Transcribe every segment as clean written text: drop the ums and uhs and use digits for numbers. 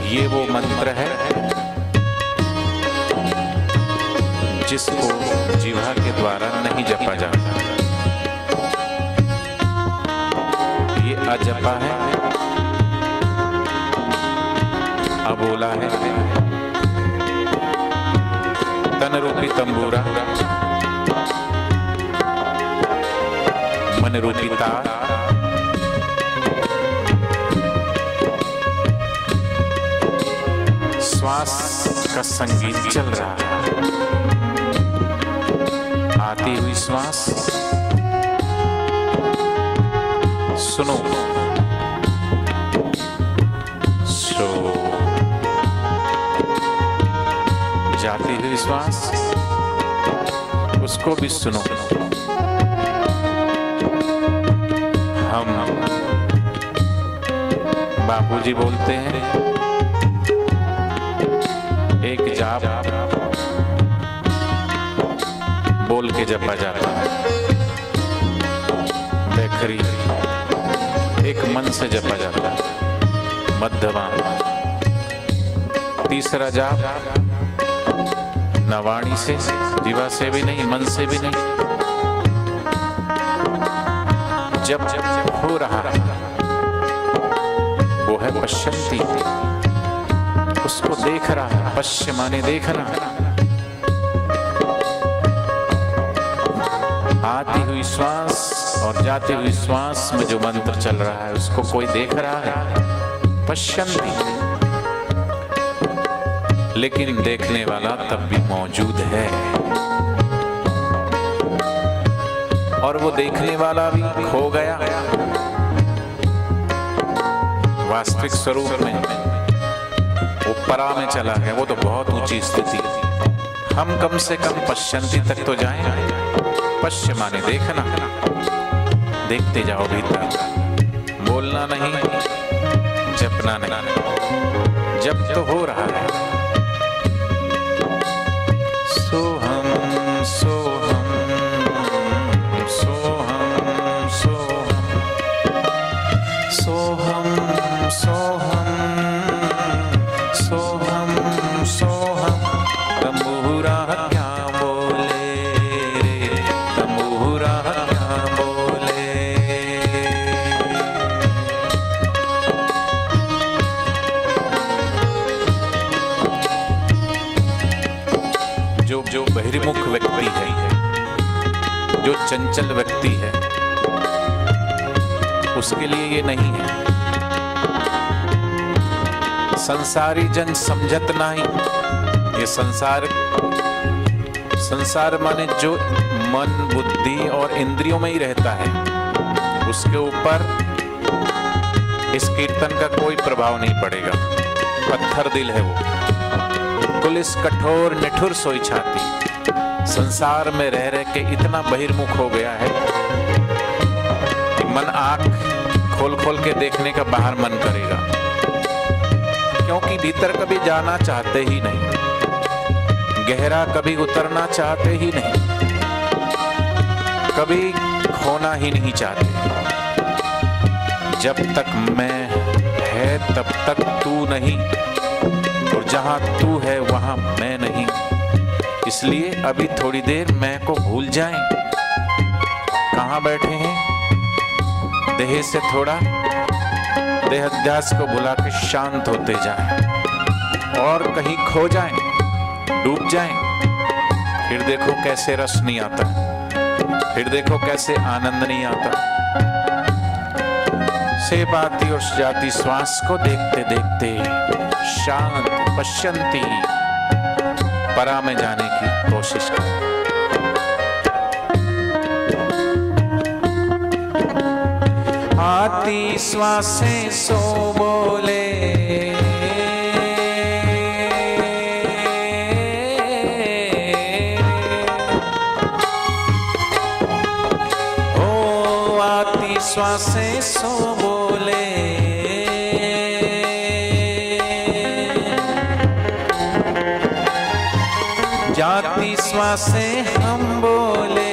ये वो मंत्र है जिसको जिह्वा के द्वारा नहीं जपा जाता। ये अजपा है, अबोला है, तन रूपी तंबूरा, मन रूपी तार, श्वास का संगीत चल रहा है। आती हुई श्वास सुनो, सो जाती हुई श्वास उसको भी सुनो। हम बापूजी बोलते हैं एक जाप बोल के जपा जाता है, बैखरी एक मन से जपा जाता है, मध्यमा तीसरा जाप न वाणी से, जीवा से भी नहीं, मन से भी नहीं, जब जब हो रहा है वो है पश्यंती, उसको देख रहा है। पश्य माने देखना। आती हुई श्वास और जाती हुई श्वास में जो मंत्र चल रहा है उसको कोई देख रहा है, पश्यंती। लेकिन देखने वाला तब भी मौजूद है, और वो देखने वाला भी खो गया वास्तविक स्वरूप में, वो परा में चला गया। वो तो बहुत ऊंची स्थिति। हम कम से कम पश्यंती तक तो जाएं। पश्य माने देखना, देखते जाओ भीतर, बोलना नहीं, जपना नहीं, जब तो हो रहा है। सोहम सोहम सोहम सोहम सोहम सोहम सोहम सोहम। तंबूरा क्या बोले रे, तंबूरा क्या बोले। जो बहिर्मुख व्यक्ति है, जो चंचल व्यक्ति है, उसके लिए ये नहीं है। संसारी जन समझत नहीं। ये संसार माने जो मन बुद्धि और इंद्रियों में ही रहता है, उसके ऊपर इस कीर्तन का कोई प्रभाव नहीं पड़ेगा। पत्थर दिल है वो, पुलिस कठोर निठुर सोई छाती। संसार में रह रह के इतना बहिर्मुख हो गया है कि मन आंख खोल खोल के देखने का बाहर मन करेगा, क्योंकि भीतर कभी जाना चाहते ही नहीं, गहरा कभी उतरना चाहते ही नहीं, कभी खोना ही नहीं चाहते। जब तक मैं है तब तक तू नहीं, और जहां तू है वहां मैं नहीं। इसलिए अभी थोड़ी देर मैं को भूल जाएं। कहां बैठे हैं? देह से थोड़ा देहाध्यास को बुला के शांत होते जाएं, और कहीं खो जाएं, डूब जाएं। फिर देखो कैसे रस नहीं आता, फिर देखो कैसे आनंद नहीं आता। सेब आती और जाती श्वास को देखते देखते शांत पश्यंती परा में जाने की कोशिश करें। आती श्वासें सो बोले, ओ आती श्वासें सो बोले, जाती श्वासें हम बोले।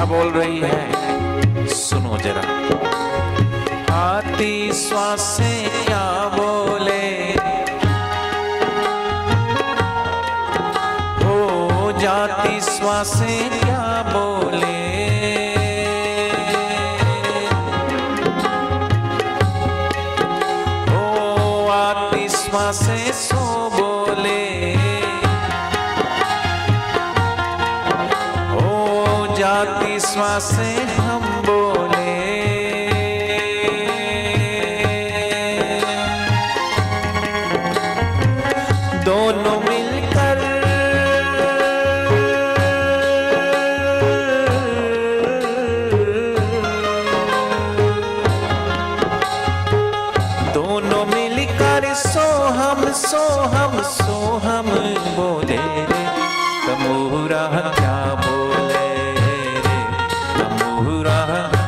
क्या बोल रही है, सुनो जरा। आती श्वासें क्या बोले, हो जाती श्वासें क्या बोले, हो आती श्वासें सो बोले, जाती श्वासें हम बोले। दोनों मिलकर दोनों मिलकर सोहम सोहम सोहम बोले रे, तमूरा क्या बोले,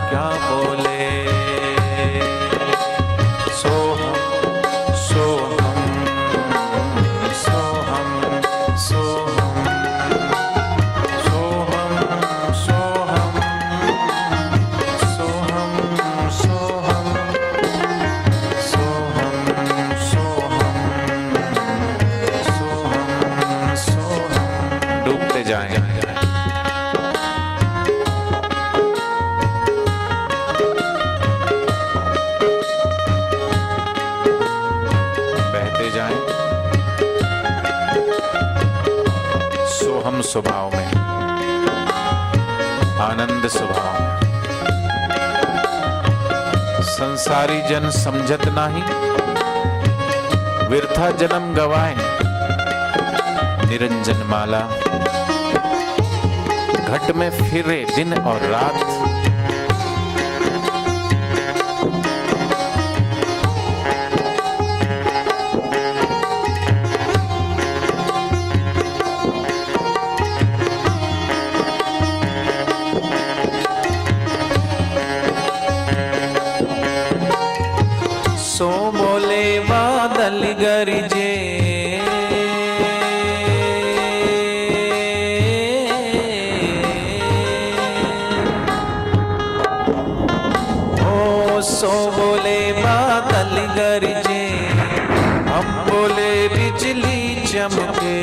क्या बोले, सोहम सोहम सोहम सोहम सोहम सोहम सोहम सोहम सोहम सोहम सोहम डूबते जाएं। सोहम स्वभाव में, आनंद स्वभाव में। संसारी जन समझत नाही, व्यर्था जन्म गवाए, निरंजन माला घट में फिरे दिन और रात। सो बोले बादल गरजे, ओ सो बोले बादल गरजे, हम बोले बिजली चमके,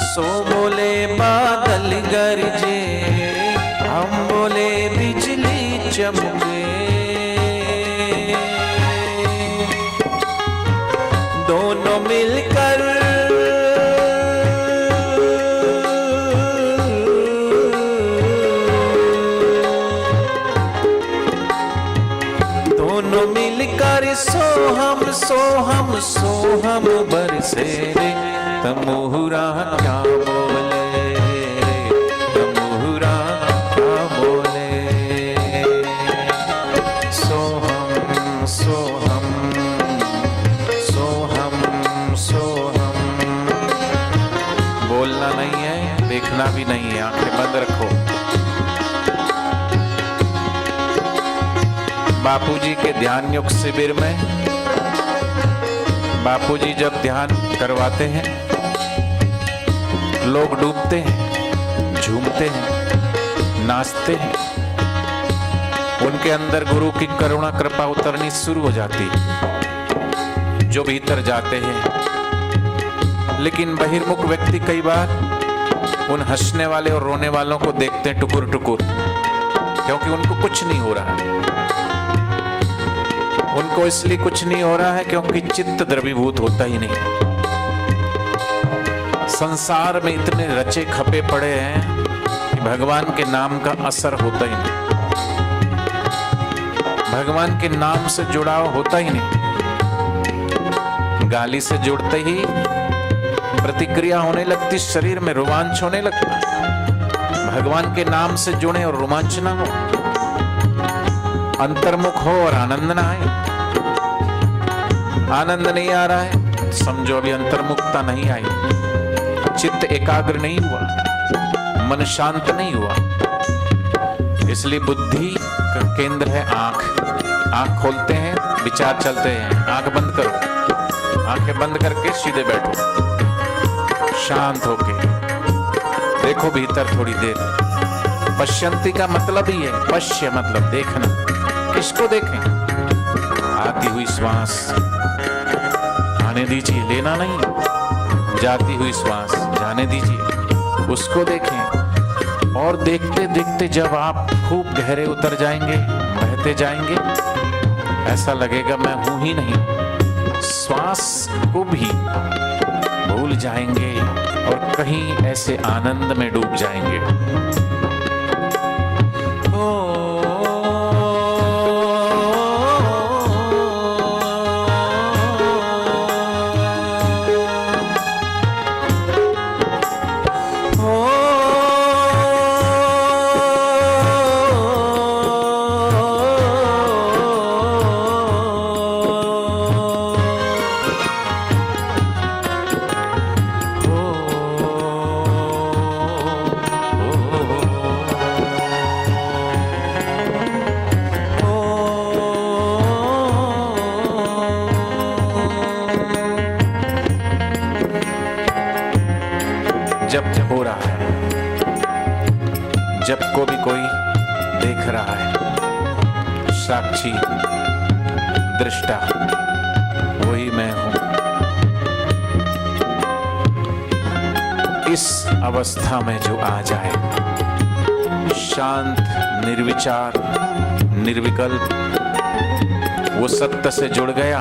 सो बोले बादल गरजे, हम बोले बिजली चमके। दोनों मिलकर दोनों मिलकर सोहम सोहम सोहम बरसे रे, तमूरा क्या बोले, सोहम सोहम सोहम। बोलना नहीं है, देखना भी नहीं है, आंखें बंद रखो। बापूजी के ध्यान योग शिविर में बापूजी जब ध्यान करवाते हैं, लोग डूबते हैं, झूमते हैं, नाचते हैं, उनके अंदर गुरु की करुणा कृपा उतरनी शुरू हो जाती है, जो भीतर जाते हैं। लेकिन बहिर्मुख व्यक्ति कई बार उन हंसने वाले और रोने वालों को देखते हैं टुकुर टुकुर, क्योंकि उनको कुछ नहीं हो रहा है। उनको इसलिए कुछ नहीं हो रहा है क्योंकि चित्त द्रवीभूत होता ही नहीं। संसार में इतने रचे खपे पड़े हैं कि भगवान के नाम का असर होता ही नहीं, भगवान के नाम से जुड़ाव होता ही नहीं। गाली से जुड़ते ही प्रतिक्रिया होने लगती, शरीर में रोमांच होने लगता। भगवान के नाम से जुड़े और रोमांच ना हो, अंतर्मुख हो और आनंद ना आए। आनंद नहीं आ रहा है, समझो अभी अंतर्मुखता नहीं आई, चित्त एकाग्र नहीं हुआ, मन शांत नहीं हुआ। इसलिए बुद्धि का केंद्र है आंख। आंख खोलते हैं, विचार चलते हैं। आंख बंद करो, आंखें बंद करके सीधे बैठो। शांत होके देखो भीतर थोड़ी देर। पश्यंती का मतलब ही है, पश्य मतलब देखना। किसको देखें? आती हुई श्वास आने दीजिए, लेना नहीं। जाती हुई श्वास जाने दीजिए, उसको देखें। और देखते देखते जब आप खूब गहरे उतर जाएंगे, बहते जाएंगे, ऐसा लगेगा मैं हूं ही नहीं। श्वास को भी भूल जाएंगे और कहीं ऐसे आनंद में डूब जाएंगे। जब हो रहा है, जब को भी कोई देख रहा है, साक्षी दृष्टा वही मैं हूं। इस अवस्था में जो आ जाए, शांत, निर्विचार, निर्विकल्प, वो सत्य से जुड़ गया,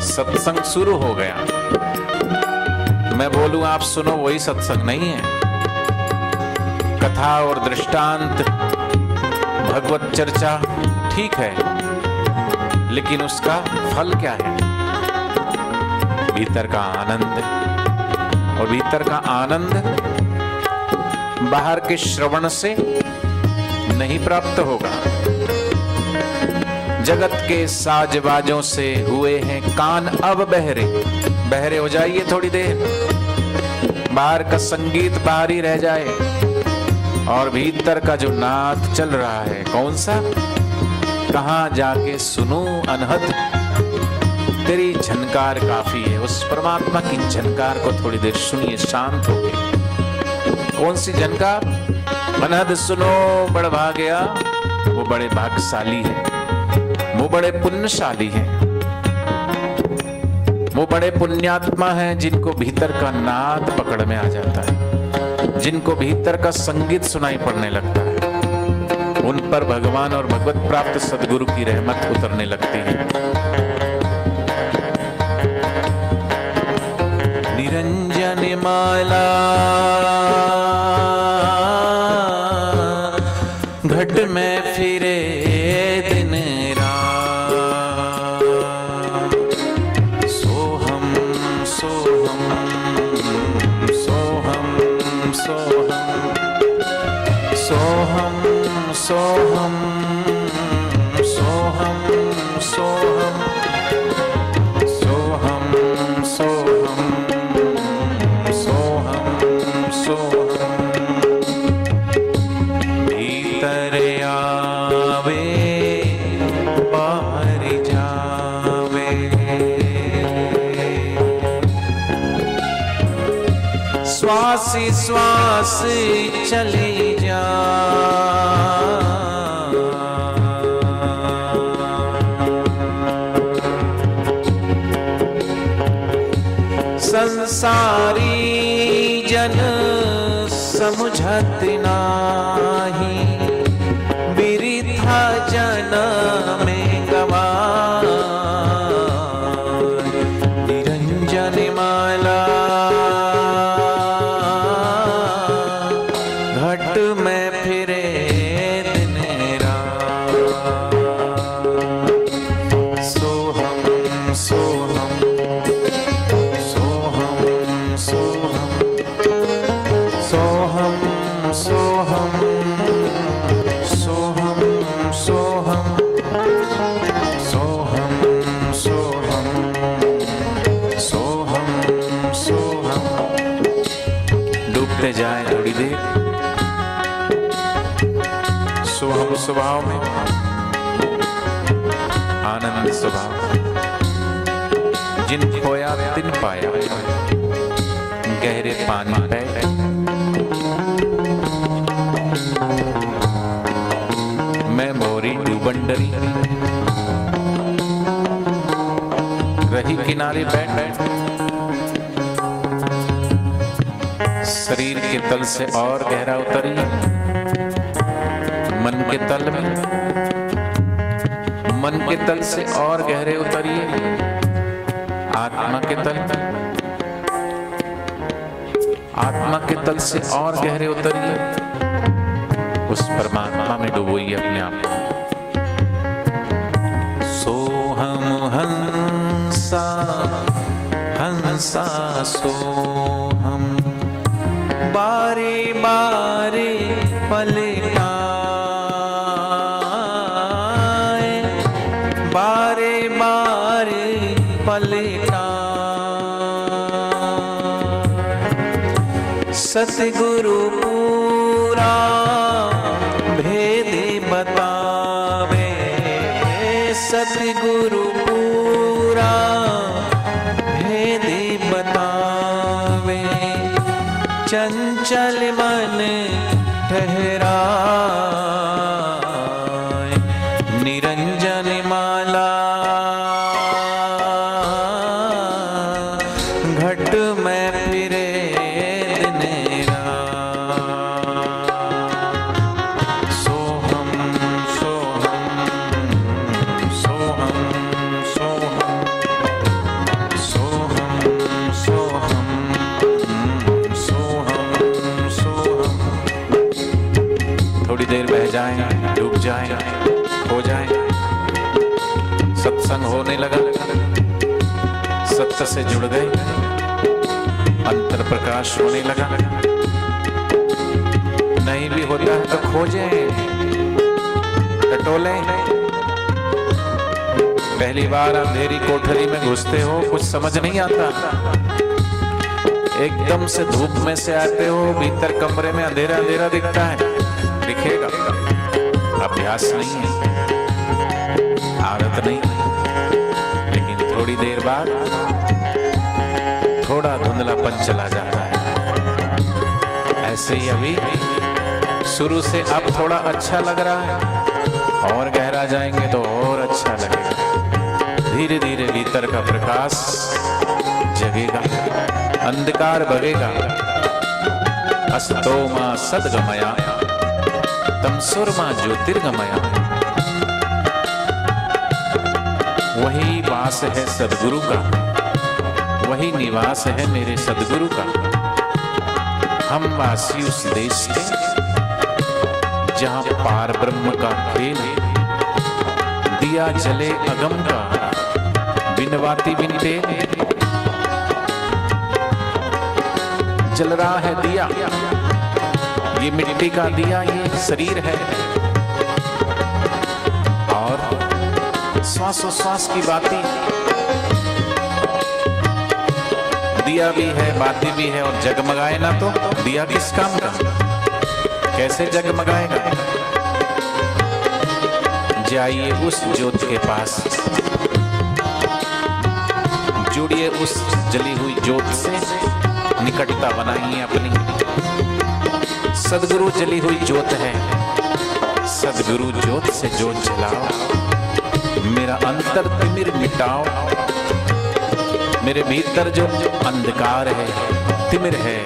सत्संग शुरू हो गया। मैं बोलूं आप सुनो, वही सत्संग नहीं है। कथा और दृष्टांत, भगवत चर्चा ठीक है, लेकिन उसका फल क्या है? भीतर का आनंद। और भीतर का आनंद बाहर के श्रवण से नहीं प्राप्त होगा। जगत के साजबाजों से हुए हैं कान अब बहरे। बहरे हो जाइए थोड़ी देर, बाहर का संगीत बाहर ही रह जाए और भीतर का जो नाद चल रहा है, कौन सा? कहां जाके सुनूं अनहद तेरी झनकार काफी है। उस परमात्मा की झनकार को थोड़ी देर सुनिए शांत होके। कौन सी झनकार? अनहद सुनो बड़ भाग्या, वो बड़े भाग्यशाली है, वो बड़े पुण्यशाली हैं, वो बड़े पुण्यात्मा हैं जिनको भीतर का नाद पकड़ में आ जाता है, जिनको भीतर का संगीत सुनाई पड़ने लगता है। उन पर भगवान और भगवत प्राप्त सद्गुरु की रहमत उतरने लगती है। निरंजन माला घट में फिरे दिन रात, सोहम सोहम सोहम सोहम सोहम सोहम सोहम सोहम सोहम सोहम सोहम सोहम भीतर आवे बाहर जावे, श्वास श्वास चली जा, संसारी जन समझत नाही, बिरिथा जन में गवाए। निरंजन माला घट में फिरे दिन रात, सोहम सोहम सोहम सोहम सोहम सोहम सोहम सोहम सोहम सोहम। डूबते जाए थोड़ी देर सोहम स्वभाव में, आनंद स्वभाव। जिन खोया तिन पाया, गहरे भुवंडरी रही किनारे बैठ बैठ शरीर के तल से और गहरा उतरिए, मन के तल में, मन के तल से और गहरे उतरिए, आत्मा के तल में, आत्मा के तल से और गहरे उतरिए, उस परमात्मा में डुबोइए अपने आप को। सोहम हंसा हंसा सोहम, बारे बारे पलटाए, बारे बारे पलटाए, सतगुरु पूरा भेद बतावे, सतगुरु पूरा भेद बतावे, चंचल मन ठहराए, निरंजन माला घट में फिरे दिन रात। सोहम सोहम सोहम सोहम सोहम सोहम सोहम सोहम। थोड़ी देर बह जाएं, डूब जाएं, खो जाएं, सत्संग होने लगा, सत्य से जुड़ गए, अंतर प्रकाश होने लगा। नहीं भी होता है तो खोजें, टटोलें। पहली बार अंधेरी कोठरी में घुसते हो, कुछ समझ नहीं आता, एकदम से धूप में से आते हो, भीतर कमरे में अंधेरा अंधेरा दिखता है, दिखेगा, अभ्यास नहीं है, आदत नहीं, लेकिन थोड़ी देर बाद थोड़ा धुंधलापन चला जाता है। ऐसे ही अभी शुरू से अब थोड़ा अच्छा लग रहा है, और गहरा जाएंगे तो और अच्छा लगेगा। धीरे धीरे भीतर का प्रकाश जगेगा, अंधकार भगेगा। अस्तो मा सद्गमया तमसुरमा ज्योतिर्गमया। वही वास है सदगुरु का, वही निवास है मेरे सदगुरु का। हम वासी उस देश के जहां पार ब्रह्म का खेल, दिया जले अगम का, बिनवाती बिनते जल रहा है दिया। ये मिट्टी का दिया, ये शरीर है, और श्वासोश्वास की बाती, दिया भी है, बाती भी है, और जगमगाए ना तो दिया किस काम का, कैसे जगमगाएगा। जाइए उस ज्योत के पास, जुड़िए उस जली हुई ज्योत से, निकटता बनाइए अपनी। सदगुरु जली हुई ज्योत है, सदगुरु ज्योत से ज्योत जलाओ, मेरा अंतर तिमिर मिटाओ, मेरे भीतर जो अंधकार है, तिमिर है,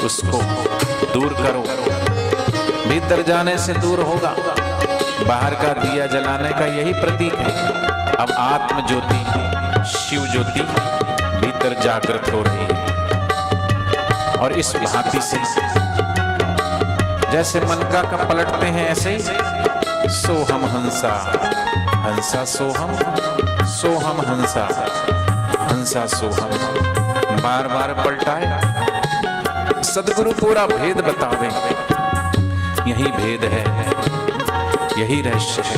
उसको दूर करो। भीतर जाने से दूर होगा, बाहर का दिया जलाने का यही प्रतीक है। अब आत्म ज्योति, शिव ज्योति भीतर जागृत हो रही है, और इस भांति से जैसे मन का पलटते हैं, ऐसे ही सोहम हंसा हंसा सोहम, सोहम हंसा हंसा सोहम, बार बार पलटाए। सदगुरु पूरा भेद बतावे, यही भेद है, यही रहस्य है।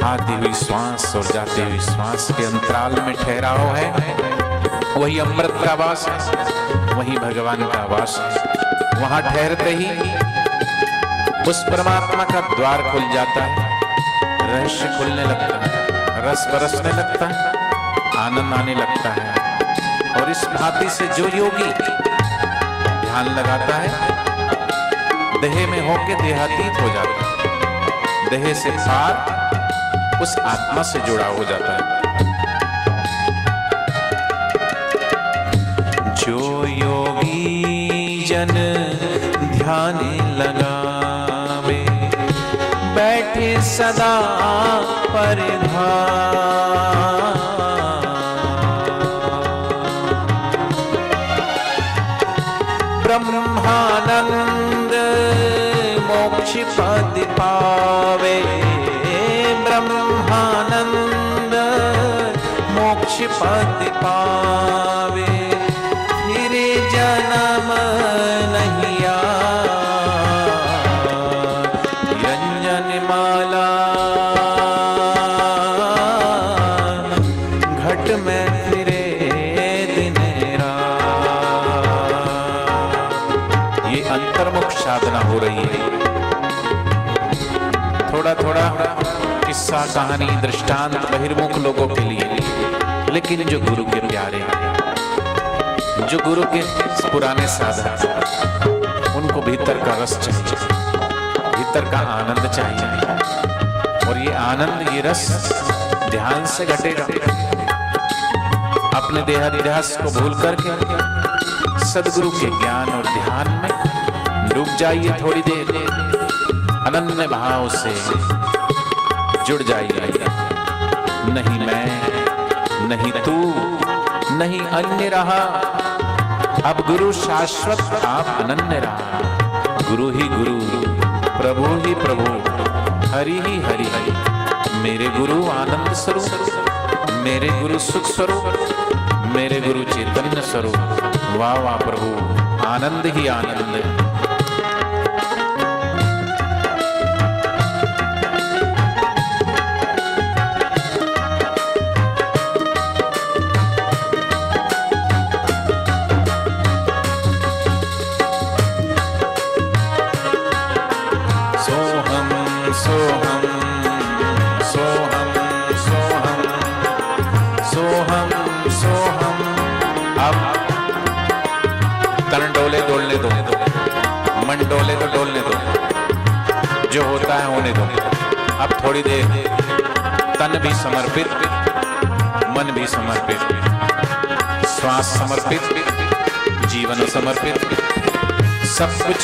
आती हुई श्वास और जाती हुई श्वास के अंतराल में ठहराव है, वही अमृत का वास है, वही भगवान का वास है। वहां ठहरते ही उस परमात्मा का द्वार खुल जाता है, रहस्य खुलने लगता है, रस बरसने लगता है, आनंद आने लगता है। और इस भांति से जो योगी ध्यान लगाता है, देह में होके देहातीत हो जाता है, देह से पार उस आत्मा से जुड़ा हो जाता है। जो योगी जन ध्यान लगावे, बैठे सदा परिधान, ब्रह्मानंद मोक्ष पद पावे, ब्रह्मानंद मोक्ष पद पावे, फिर जन्म नहीं निरंजन माला घट में फिरे दिन रात। ये अंतर्मुख साधना हो रही है। थोड़ा थोड़ा किस्सा कहानी दृष्टांत बहिर्मुख लोगों के लिए, लेकिन जो गुरु के प्यारे हैं, जो गुरु के पुराने साधक, उनको भीतर का रस चाहिए, भीतर का आनंद चाहिए। और ये आनंद, ये रस ध्यान से घटेगा। अपने देहाध्यास को भूल करके सदगुरु के ज्ञान और ध्यान में डूब जाइए। थोड़ी देर अनन्य भाव से जुड़ जाइए। नहीं मैं, नहीं तू, नहीं अन्य रहा, अब गुरु शाश्वत, आप अनन्य रहा। गुरु ही गुरु, प्रभु ही प्रभु, हरि ही हरि। मेरे गुरु आनंद स्वरूप, मेरे गुरु सुख स्वरूप, मेरे गुरु चैतन्य स्वरूप। वाह वाह प्रभु, आनंद ही आनंद। डोलने दो, मन डोले तो डोलने दो, जो होता है होने दो। अब थोड़ी देर तन भी समर्पित, मन भी समर्पित, श्वास समर्पित, जीवन समर्पित, सब कुछ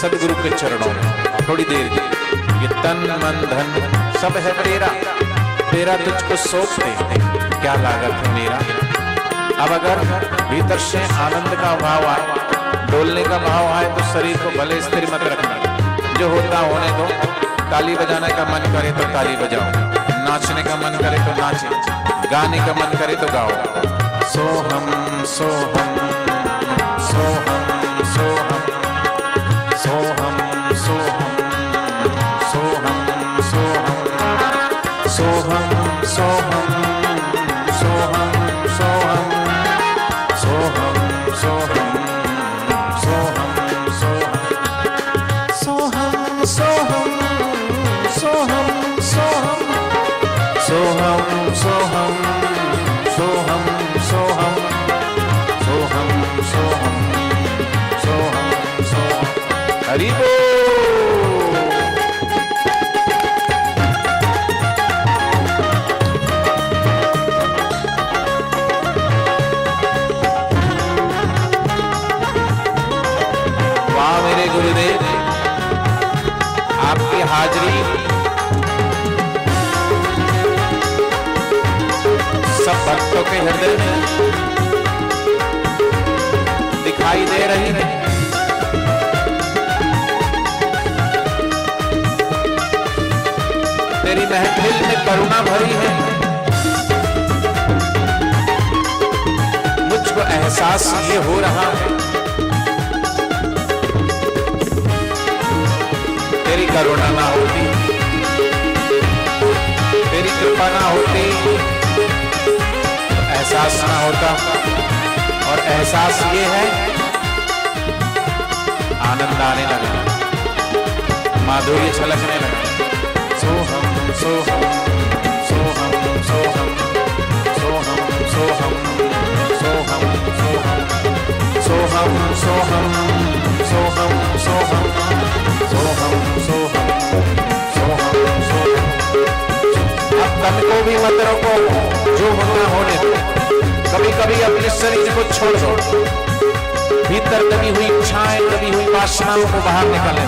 सदगुरु के चरणों में। थोड़ी देर ये तन मन धन सब है तेरा, तेरा तुझको सौंप दे, क्या लागत है मेरा। अब अगर भीतर से आनंद का भाव आए, डोलने का भाव आए, तो शरीर को भले स्थिर मत रखना, जो होता होने दो। ताली बजाने का मन करे तो ताली बजाओ, नाचने का मन करे तो नाचे, गाने का मन करे तो गाओ। सोहम सोहम सोहम सोहम सोहम सोहम सोहम सोहम सोहम सोहम सोहम सोहम सोहम सोहम हरि बोल। वाह मेरे गुरुदेव, आपकी हाजिरी सब भक्तों के हृदय में दिखाई दे रही है। तेरी महफिल में करुणा भरी है, मुझको एहसास ये हो रहा है। तेरी करुणा ना होती, तेरी कृपा ना होती, एहसास ना होता। और एहसास ये है, आनंद आने लगा, माधुर्य छलकने लगा। सोहम सोहम सोहम सोहम सोहम सोहम सोहम सोहम सोहम सोहम सोहम सोहम सोहम सोहम सोहम सोहम तन को भी मत रोको, जो होना होने दो। कभी कभी अपने शरीर को छोड़ दो, भीतर दबी हुई इच्छाएं, दबी हुई वासनाओं को बाहर निकालें।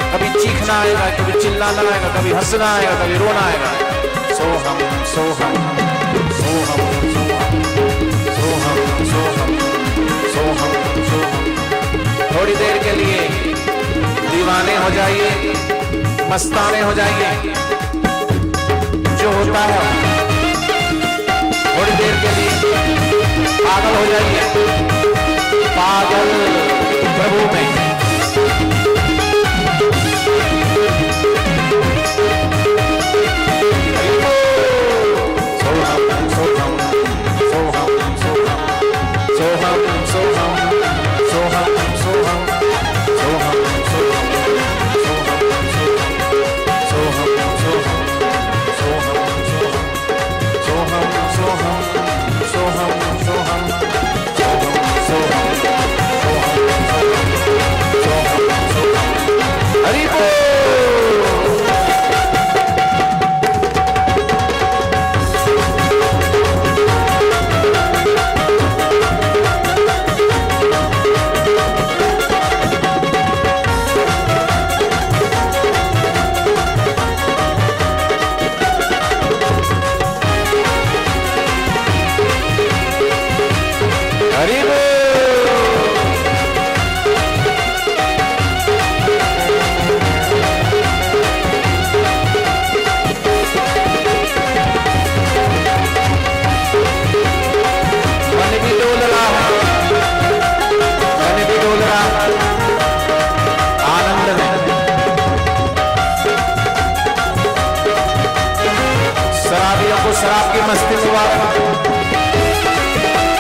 कभी चीखना आएगा, कभी चिल्लाना आएगा, कभी हंसना आएगा, कभी रोना आएगा। सोहम सोहम सोहम सोहम सोहम सोहम सोहम। थोड़ी देर के लिए दीवाने हो जाइए, मस्ताने हो जाइए। जो होता है थोड़ी देर के लिए पागल हो जाइए, पागल प्रभु में। शराब की मस्ती मुबारक,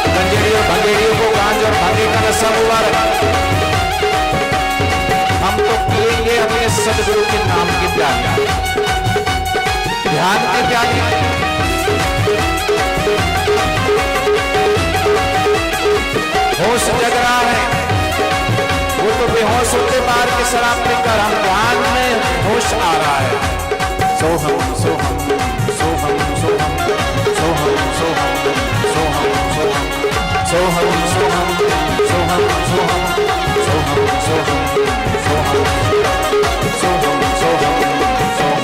गंजेड़ी और भंगेड़ियों को गांज और भांगे का नशा मुबारक। हम तो पिएंगे अपने सदगुरु के नाम की प्याली, ध्यान की प्याली। होश जग रहा है, वो तो बेहोश होते बाहर के शराब पीकर, हम ध्यान में होश आ रहा है। सोहम सोहम सोहम सोहम सोहम सोहम सोहम सोहम सोहम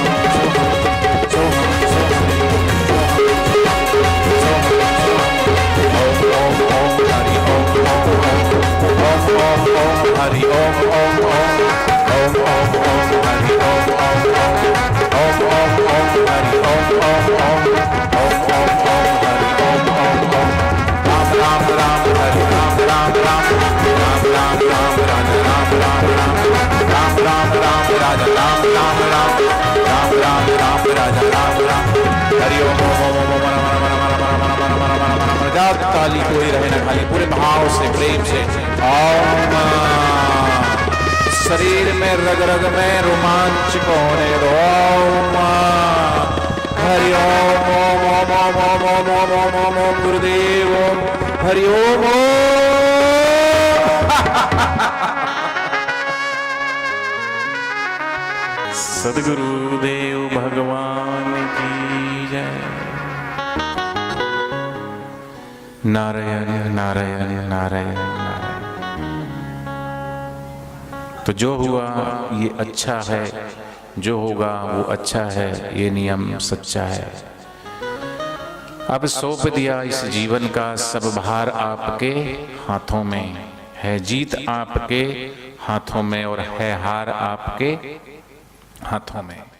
सोहम सोहम सोहम सोहम सोहम सोहम सोहम सोहम हरि ओम ओम ओम ओम ओम ओम हरि ओम ओम ओम ओम ओम हरि ओम ओम ओम ओम ओम ओम हरि ओम ओम ओम। राम राम राम हरि राम राम राम राम राम राम राजा राम राम राम राम राम राम राजा राम राम राम राम राम राम राजा राम राम। हरि ओम ओम ओम ओम ताली कोई रहे ना खाली, पूरे भाव से प्रेम से ओम। शरीर में रग रग में रोमांच को होने दो। ओम हरि ओम ओम ओम ओम ओम ओम ओम ओम ओम गुरुदेव ओम हरि ओम। सद्गुरुदेव भगवान की जय। नारायण नारायण नारायण नारायण। तो जो हुआ ये अच्छा है, जो होगा वो अच्छा है, ये नियम सच्चा है। अब सौंप दिया इस जीवन का सब भार आपके हाथों में, है जीत आपके हाथों में और है हार आपके हाथों में।